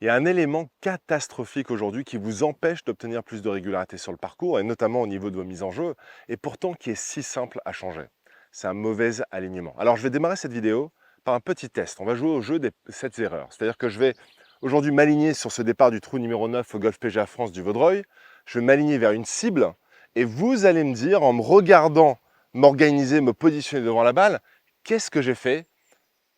Il y a un élément catastrophique aujourd'hui qui vous empêche d'obtenir plus de régularité sur le parcours, et notamment au niveau de vos mises en jeu, et pourtant qui est si simple à changer. C'est un mauvais alignement. Alors je vais démarrer cette vidéo par un petit test. On va jouer au jeu des 7 erreurs. C'est-à-dire que je vais aujourd'hui m'aligner sur ce départ du trou numéro 9 au Golf PGA France du Vaudreuil. Je vais m'aligner vers une cible, et vous allez me dire, en me regardant m'organiser, me positionner devant la balle, qu'est-ce que j'ai fait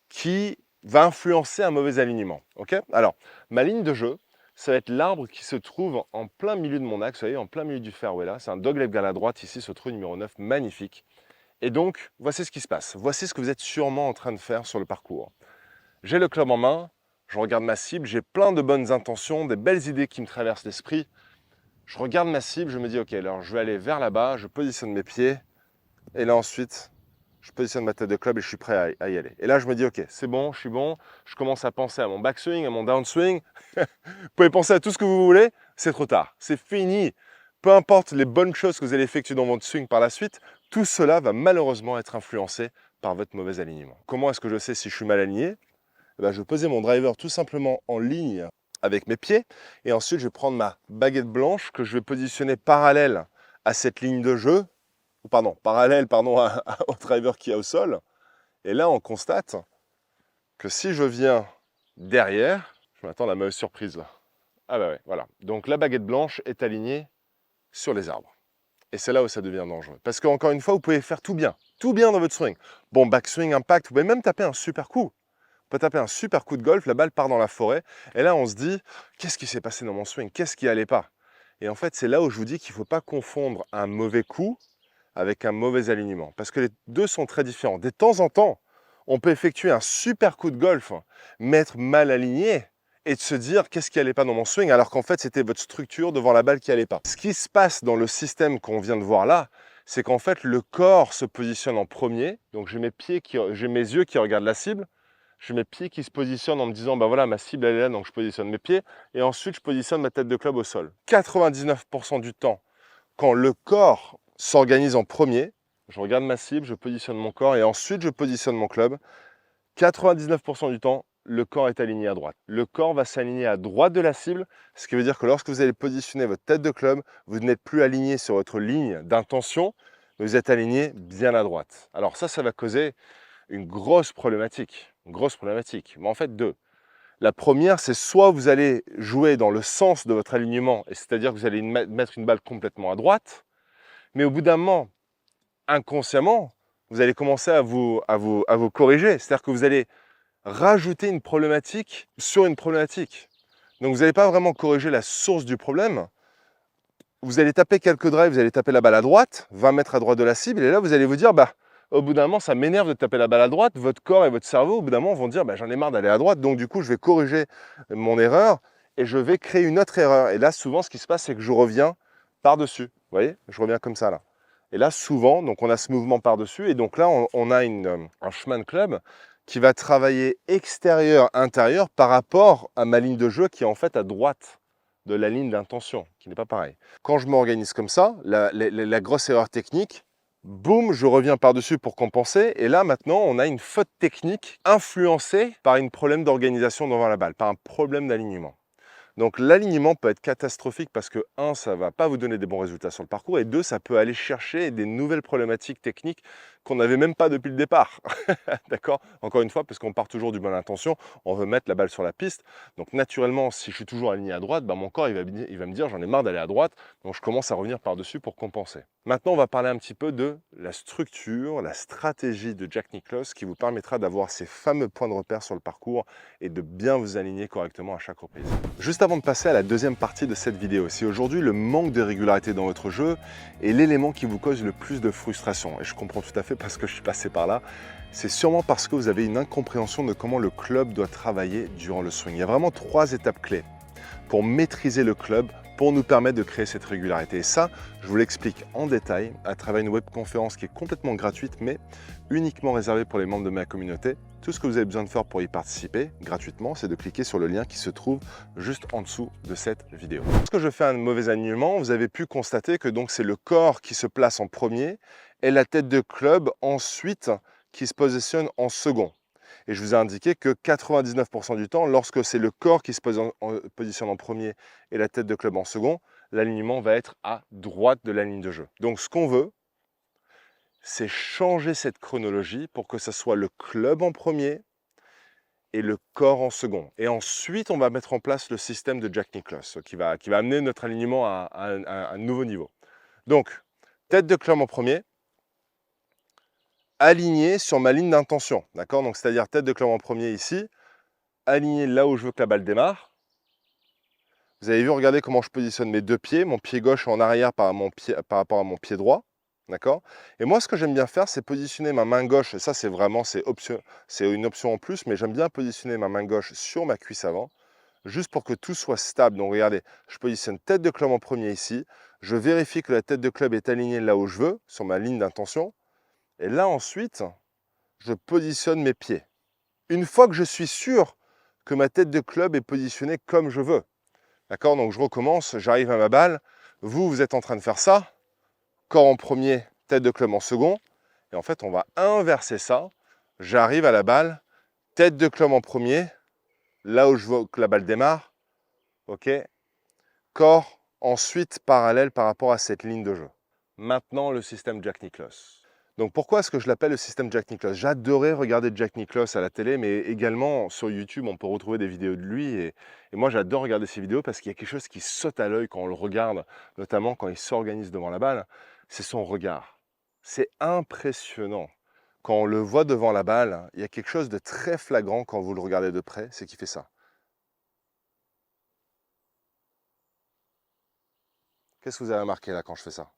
qui va influencer un mauvais alignement. Okay, alors, ma ligne de jeu, ça va être l'arbre qui se trouve en plein milieu de mon axe, vous voyez, en plein milieu du fairway là. C'est un dogleg à la droite ici, ce trou numéro 9, magnifique. Et donc, voici ce qui se passe. Voici ce que vous êtes sûrement en train de faire sur le parcours. J'ai le club en main, je regarde ma cible, j'ai plein de bonnes intentions, des belles idées qui me traversent l'esprit. Je regarde ma cible, je me dis, ok, alors je vais aller vers là-bas, je positionne mes pieds, et là ensuite, je positionne ma tête de club et je suis prêt à y aller. Et là, je me dis, ok, c'est bon, je suis bon. Je commence à penser à mon backswing, à mon downswing. Vous pouvez penser à tout ce que vous voulez, c'est trop tard. C'est fini. Peu importe les bonnes choses que vous allez effectuer dans votre swing par la suite, tout cela va malheureusement être influencé par votre mauvais alignement. Comment est-ce que je sais si je suis mal aligné? Je vais poser mon driver tout simplement en ligne avec mes pieds. Et ensuite, je vais prendre ma baguette blanche que je vais positionner parallèle à cette ligne de jeu. Parallèle au driver qui est au sol. Et là, on constate que si je viens derrière, je m'attends à la mauvaise surprise là. Ah bah ouais, voilà. Donc la baguette blanche est alignée sur les arbres. Et c'est là où ça devient dangereux. Parce qu'encore une fois, vous pouvez faire tout bien dans votre swing. Bon, backswing, impact, vous pouvez même taper un super coup. On peut taper un super coup de golf, la balle part dans la forêt. Et là, on se dit, qu'est-ce qui s'est passé dans mon swing? Qu'est-ce qui n'allait pas? Et en fait, c'est là où je vous dis qu'il ne faut pas confondre un mauvais coup avec un mauvais alignement. Parce que les deux sont très différents. De temps en temps, on peut effectuer un super coup de golf, mais être mal aligné et de se dire qu'est-ce qui n'allait pas dans mon swing, alors qu'en fait, c'était votre structure devant la balle qui n'allait pas. Ce qui se passe dans le système qu'on vient de voir là, c'est qu'en fait, le corps se positionne en premier. Donc, j'ai mes yeux qui regardent la cible. J'ai mes pieds qui se positionnent en me disant, bah voilà, ma cible elle est là, donc je positionne mes pieds. Et ensuite, je positionne ma tête de club au sol. 99% du temps, quand le corps s'organise en premier, je regarde ma cible, je positionne mon corps et ensuite je positionne mon club. 99% du temps, le corps est aligné à droite. Le corps va s'aligner à droite de la cible, ce qui veut dire que lorsque vous allez positionner votre tête de club, vous n'êtes plus aligné sur votre ligne d'intention, mais vous êtes aligné bien à droite. Alors ça va causer une grosse problématique. Mais en fait, deux. La première, c'est soit vous allez jouer dans le sens de votre alignement, et c'est-à-dire que vous allez mettre une balle complètement à droite, mais au bout d'un moment, inconsciemment, vous allez commencer à vous corriger. C'est-à-dire que vous allez rajouter une problématique sur une problématique. Donc vous n'allez pas vraiment corriger la source du problème. Vous allez taper quelques drives, vous allez taper la balle à droite, 20 mètres à droite de la cible, et là vous allez vous dire, au bout d'un moment, ça m'énerve de taper la balle à droite. Votre corps et votre cerveau, au bout d'un moment, vont dire, j'en ai marre d'aller à droite, donc du coup, je vais corriger mon erreur et je vais créer une autre erreur. Et là, souvent, ce qui se passe, c'est que je reviens par-dessus. Vous voyez, je reviens comme ça là. Et là, souvent, donc on a ce mouvement par-dessus, et donc là, on a un chemin de club qui va travailler extérieur-intérieur par rapport à ma ligne de jeu qui est en fait à droite de la ligne d'intention, qui n'est pas pareil. Quand je m'organise comme ça, la grosse erreur technique, boum, je reviens par-dessus pour compenser. Et là, maintenant, on a une faute technique influencée par un problème d'organisation devant la balle, par un problème d'alignement. Donc l'alignement peut être catastrophique parce que, un, ça ne va pas vous donner des bons résultats sur le parcours, et deux, ça peut aller chercher des nouvelles problématiques techniques qu'on n'avait même pas depuis le départ. D'accord? Encore une fois, parce qu'on part toujours du bonne intention, on veut mettre la balle sur la piste. Donc naturellement, si je suis toujours aligné à droite, mon corps il va me dire j'en ai marre d'aller à droite, donc je commence à revenir par-dessus pour compenser. Maintenant, on va parler un petit peu de la structure, la stratégie de Jack Nicklaus qui vous permettra d'avoir ces fameux points de repère sur le parcours et de bien vous aligner correctement à chaque reprise. Juste avant de passer à la deuxième partie de cette vidéo, si aujourd'hui le manque de régularité dans votre jeu est l'élément qui vous cause le plus de frustration, et je comprends tout à fait parce que je suis passé par là, c'est sûrement parce que vous avez une incompréhension de comment le club doit travailler durant le swing. Il y a vraiment 3 étapes clés pour maîtriser le club, pour nous permettre de créer cette régularité. Et ça, je vous l'explique en détail à travers une webconférence qui est complètement gratuite, mais uniquement réservée pour les membres de ma communauté. Tout ce que vous avez besoin de faire pour y participer gratuitement, c'est de cliquer sur le lien qui se trouve juste en dessous de cette vidéo. Lorsque je fais un mauvais alignement, vous avez pu constater que donc c'est le corps qui se place en premier et la tête de club ensuite qui se positionne en second. Et je vous ai indiqué que 99% du temps, lorsque c'est le corps qui se positionne en premier et la tête de club en second, l'alignement va être à droite de la ligne de jeu. Donc ce qu'on veut, c'est changer cette chronologie pour que ce soit le club en premier et le corps en second. Et ensuite, on va mettre en place le système de Jack Nicklaus qui va amener notre alignement à un nouveau niveau. Donc, tête de club en premier, aligné sur ma ligne d'intention. D'accord? Donc, c'est-à-dire tête de club en premier ici, aligné là où je veux que la balle démarre. Vous avez vu, regardez comment je positionne mes deux pieds. Mon pied gauche en arrière par rapport à mon pied droit. D'accord? Et moi, ce que j'aime bien faire, c'est positionner ma main gauche. Et ça, c'est une option en plus, mais j'aime bien positionner ma main gauche sur ma cuisse avant, juste pour que tout soit stable. Donc, regardez, je positionne tête de club en premier ici. Je vérifie que la tête de club est alignée là où je veux, sur ma ligne d'intention. Et là, ensuite, je positionne mes pieds. Une fois que je suis sûr que ma tête de club est positionnée comme je veux. D'accord? Donc, je recommence, j'arrive à ma balle. Vous êtes en train de faire ça. Corps en premier, tête de club en second. Et en fait, on va inverser ça. J'arrive à la balle, tête de club en premier, là où je veux que la balle démarre. OK? Corps ensuite parallèle par rapport à cette ligne de jeu. Maintenant, le système Jack Nicklaus. Donc pourquoi est-ce que je l'appelle le système Jack Nicklaus? J'adorais regarder Jack Nicklaus à la télé, mais également sur YouTube, on peut retrouver des vidéos de lui. Et moi, j'adore regarder ces vidéos parce qu'il y a quelque chose qui saute à l'œil quand on le regarde, notamment quand il s'organise devant la balle, c'est son regard. C'est impressionnant. Quand on le voit devant la balle, il y a quelque chose de très flagrant quand vous le regardez de près, c'est qu'il fait ça. Qu'est-ce que vous avez remarqué là quand je fais ça?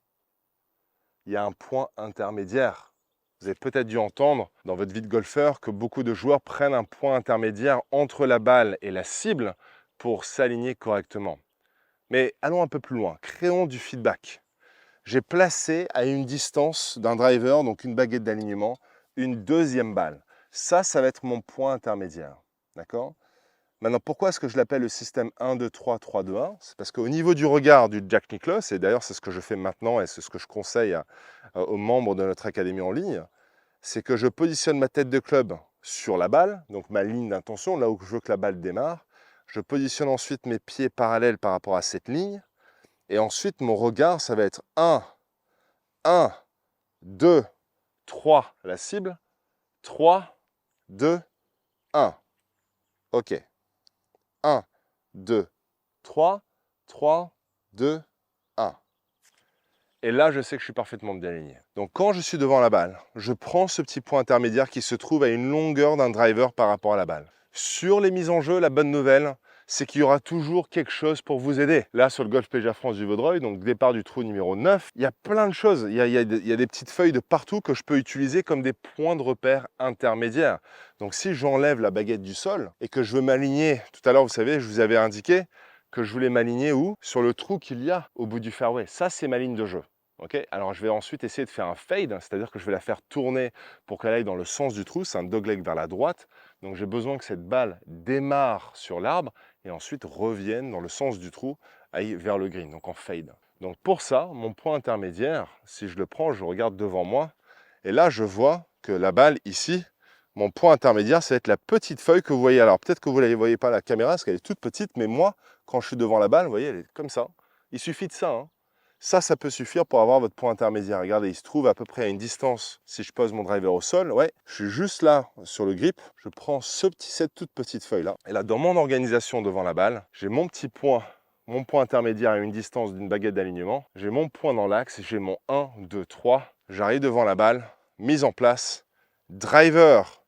Il y a un point intermédiaire. Vous avez peut-être dû entendre dans votre vie de golfeur que beaucoup de joueurs prennent un point intermédiaire entre la balle et la cible pour s'aligner correctement. Mais allons un peu plus loin, créons du feedback. J'ai placé à une distance d'un driver, donc une baguette d'alignement, une deuxième balle. Ça va être mon point intermédiaire. D'accord? Maintenant, pourquoi est-ce que je l'appelle le système 1-2-3-3-2-1? C'est parce qu'au niveau du regard du Jack Nicklaus, et d'ailleurs c'est ce que je fais maintenant et c'est ce que je conseille aux membres de notre académie en ligne, c'est que je positionne ma tête de club sur la balle, donc ma ligne d'intention, là où je veux que la balle démarre. Je positionne ensuite mes pieds parallèles par rapport à cette ligne. Et ensuite, mon regard, ça va être 1, 2, 3, la cible, 3, 2, 1. OK. 1, 2, 3, 3, 2, 1. Et là, je sais que je suis parfaitement bien aligné. Donc, quand je suis devant la balle, je prends ce petit point intermédiaire qui se trouve à une longueur d'un driver par rapport à la balle. Sur les mises en jeu, la bonne nouvelle, c'est qu'il y aura toujours quelque chose pour vous aider. Là, sur le Golf PGA France du Vaudreuil, donc départ du trou numéro 9, il y a plein de choses. Il y a des petites feuilles de partout que je peux utiliser comme des points de repère intermédiaires. Donc, si j'enlève la baguette du sol et que je veux m'aligner, tout à l'heure, vous savez, je vous avais indiqué que je voulais m'aligner où? Sur le trou qu'il y a au bout du fairway. Ça, c'est ma ligne de jeu. Okay, alors je vais ensuite essayer de faire un fade, c'est-à-dire que je vais la faire tourner pour qu'elle aille dans le sens du trou. C'est un dogleg vers la droite. Donc j'ai besoin que cette balle démarre sur l'arbre et ensuite revienne dans le sens du trou, aille vers le green, donc en fade. Donc pour ça, mon point intermédiaire, si je le prends, je regarde devant moi. Et là, je vois que la balle ici, mon point intermédiaire, ça va être la petite feuille que vous voyez. Alors peut-être que vous ne la voyez pas à la caméra parce qu'elle est toute petite, mais moi, quand je suis devant la balle, vous voyez, elle est comme ça. Il suffit de ça, hein. Ça peut suffire pour avoir votre point intermédiaire. Regardez, il se trouve à peu près à une distance. Si je pose mon driver au sol, ouais, je suis juste là sur le grip. Je prends cette toute petite feuille-là. Et là, dans mon organisation devant la balle, j'ai mon petit point, mon point intermédiaire à une distance d'une baguette d'alignement. J'ai mon point dans l'axe, j'ai mon 1, 2, 3. J'arrive devant la balle, mise en place. Driver,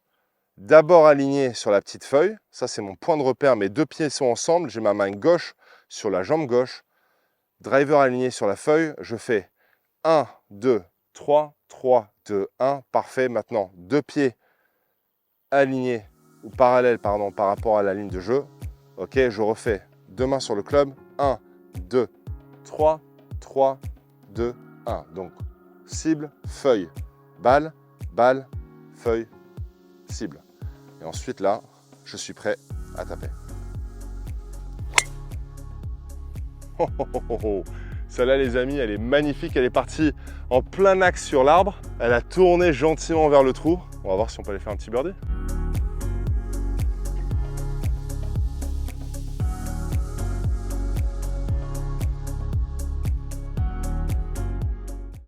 d'abord aligné sur la petite feuille. Ça, c'est mon point de repère. Mes deux pieds sont ensemble. J'ai ma main gauche sur la jambe gauche. Driver aligné sur la feuille, je fais 1, 2, 3, 3, 2, 1. Parfait. Maintenant, deux pieds alignés ou parallèles par rapport à la ligne de jeu. OK, je refais deux mains sur le club. 1, 2, 3, 3, 2, 1. Donc, cible, feuille, balle, balle, feuille, cible. Et ensuite, là, je suis prêt à taper. Celle-là, les amis, elle est magnifique. Elle est partie en plein axe sur l'arbre. Elle a tourné gentiment vers le trou. On va voir si on peut aller faire un petit birdie.